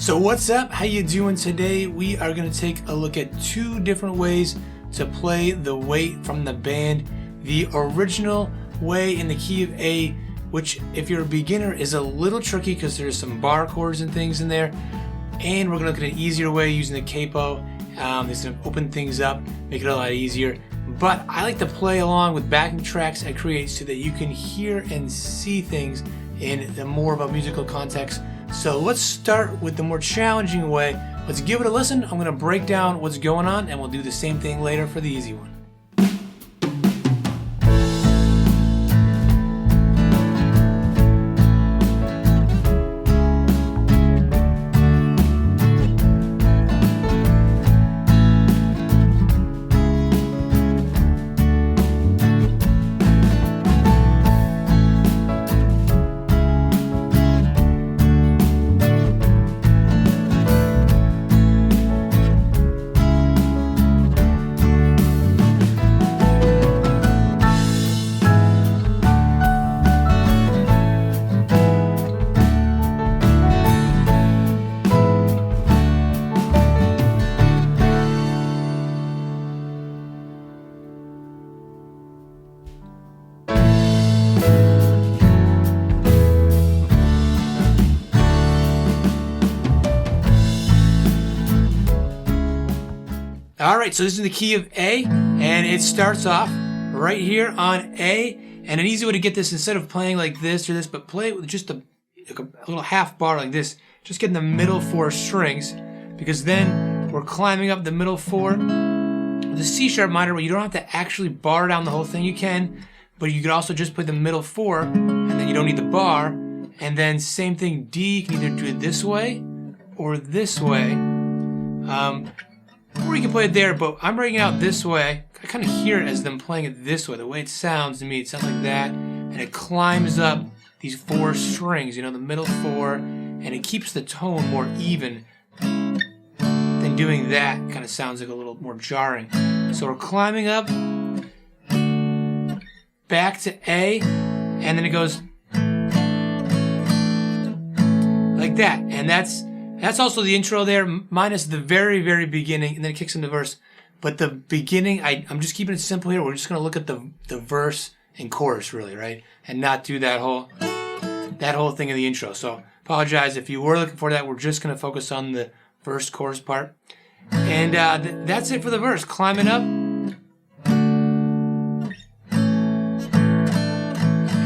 So what's up? How you doing today? We are going to take a look at two different ways to play the weight from the band. The original way in the key of A, which if you're a beginner is a little tricky because there's some bar chords and things in there. And we're going to look at an easier way using the capo. It's going to open things up, make it a lot easier. But I like to play along with backing tracks I create so that you can hear and see things in the more of a musical context. So let's start with the more challenging way. Let's give it a listen. I'm going to break down what's going on and we'll do the same thing later for the easy one. Alright, so this is the key of A, and it starts off right here on A. And an easy way to get this, instead of playing like this or this, but play it with just a little half bar like this. Just get in the middle four strings, because then we're climbing up the middle four. With the C sharp minor, where you don't have to actually bar down the whole thing, you can, but you could also just play the middle four, and then you don't need the bar. And then same thing, D, you can either do it this way or this way. Or you can play it there, but I'm breaking it out this way. I kind of hear it as them playing it this way. The way it sounds to me, it sounds like that. And it climbs up these four strings, you know, the middle four, and it keeps the tone more even than doing that. Kind of sounds like a little more jarring. So we're climbing up, back to A, and then it goes like that. And that's also the intro there, minus the very, very beginning, and then it kicks in the verse. But the beginning, I'm just keeping it simple here. We're just going to look at the verse and chorus, really, right? And not do that whole thing in the intro. So apologize if you were looking for that. We're just going to focus on the verse chorus part. And that's it for the verse. Climbing up. And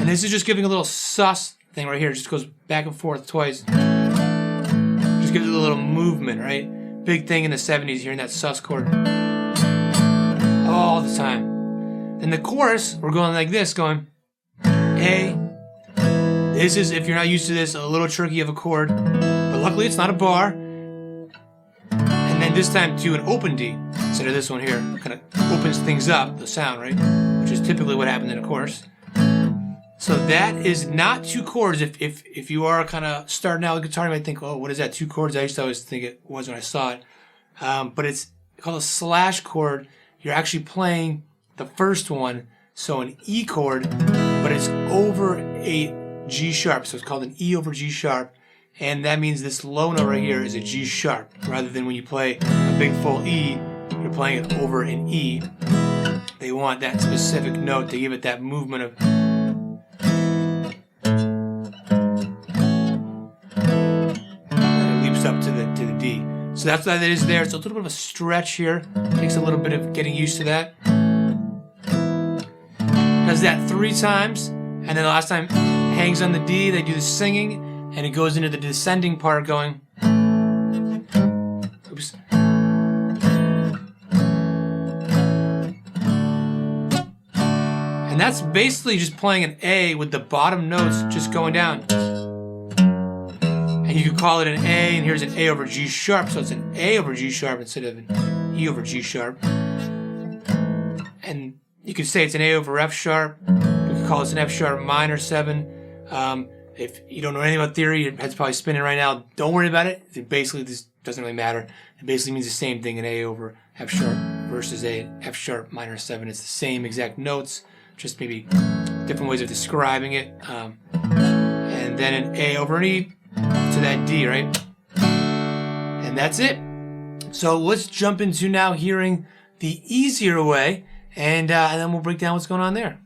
this is just giving a little sus thing right here. It just goes back and forth twice. Gives it a little movement, right? Big thing in the 70s, hearing that sus chord all the time. Then the chorus, we're going like this, going A. This is, if you're not used to this, a little tricky of a chord, but luckily it's not a bar. And then this time to an open D instead of this one here. Kind of opens things up, the sound, right? Which is typically what happened in a chorus. So that is not two chords. If you are kind of starting out with guitar, you might think, oh, what is that, two chords? I used to always think it was when I saw it. But it's called a slash chord. You're actually playing the first one, so an E chord, but it's over a G sharp. So it's called an E over G sharp. And that means this low note right here is a G sharp, rather than when you play a big full E, you're playing it over an E. They want that specific note to give it that movement of... up to the D. So that's why that is there. It's a little bit of a stretch here. Takes a little bit of getting used to that. Does that 3 times, and then the last time hangs on the D. They do the singing, and it goes into the descending part going. Oops. And that's basically just playing an A with the bottom notes just going down. And you could call it an A, and here's an A over G sharp, so it's an A over G sharp instead of an E over G sharp. And you could say it's an A over F sharp. You could call this an F sharp minor 7. If you don't know anything about theory, your head's probably spinning right now. Don't worry about it. Basically, this doesn't really matter. It basically means the same thing, an A over F sharp versus a F sharp minor 7. It's the same exact notes, just maybe different ways of describing it. And then an A over an E to that D, right? And that's it. So let's jump into now hearing the easier way, and then we'll break down what's going on there.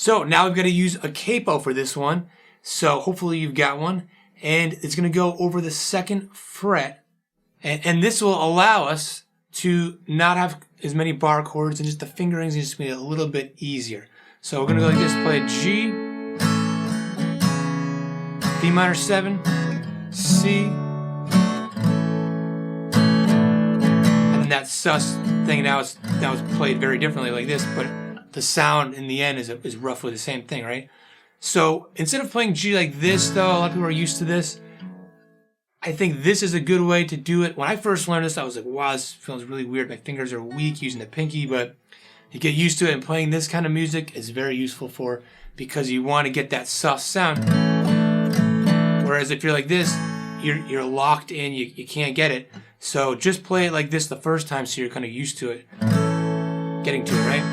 So now we've got to use a capo for this one. So hopefully you've got one. And it's going to go over the 2nd fret. And this will allow us to not have as many bar chords, and just the fingerings is just be a little bit easier. So we're going to go like this, play a G, B minor 7, C, and then that sus thing now is played very differently like this, but the sound in the end is roughly the same thing, right? So instead of playing G like this, though, a lot of people are used to this. I think this is a good way to do it. When I first learned this, I was like, wow, this feels really weird. My fingers are weak using the pinky, but you get used to it, and playing this kind of music is very useful because you want to get that soft sound. Whereas if you're like this, you're locked in, you can't get it. So just play it like this the first time so you're kind of used to it, getting to it, right?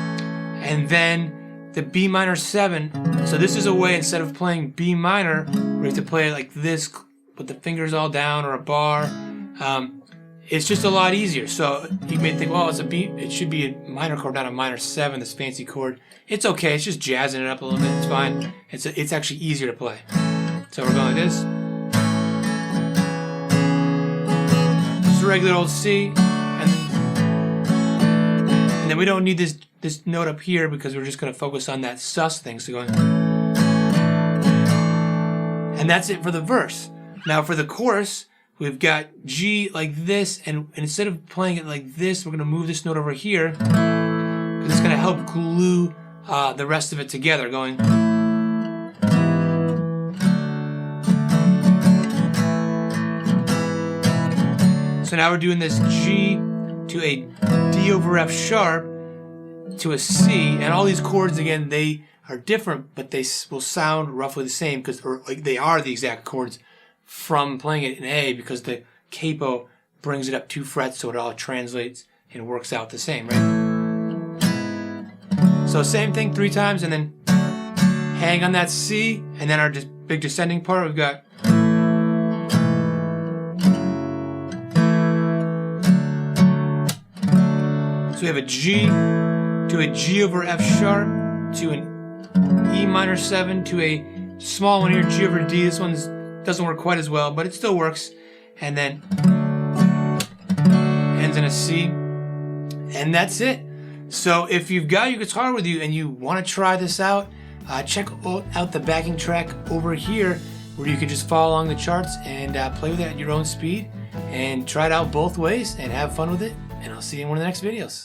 And then the B minor 7. So this is a way, instead of playing B minor, where you have to play it like this, with the fingers all down, or a bar. It's just a lot easier. So you may think, well, it's a B, it should be a minor chord, not a minor 7, this fancy chord. It's okay, it's just jazzing it up a little bit, it's fine. It's actually easier to play. So we're going like this. Just a regular old C, and then we don't need this note up here because we're just going to focus on that sus thing. So going, and that's it for the verse. Now for the chorus, we've got G like this, and instead of playing it like this, we're going to move this note over here because it's going to help glue the rest of it together, going. So now we're doing this G to a D over F sharp to a C, and all these chords, again, they are different, but they will sound roughly the same because they are the exact chords from playing it in A, because the capo brings it up 2 frets, so it all translates and works out the same, right? So same thing 3 times, and then hang on that C, and then our big descending part, we've got. So we have a G to a G over F sharp to an E minor 7 to a small one here, G over D. This one doesn't work quite as well, but it still works. And then ends in a C. And that's it. So if you've got your guitar with you and you want to try this out, check out the backing track over here, where you can just follow along the charts and play with it at your own speed and try it out both ways and have fun with it. And I'll see you in one of the next videos.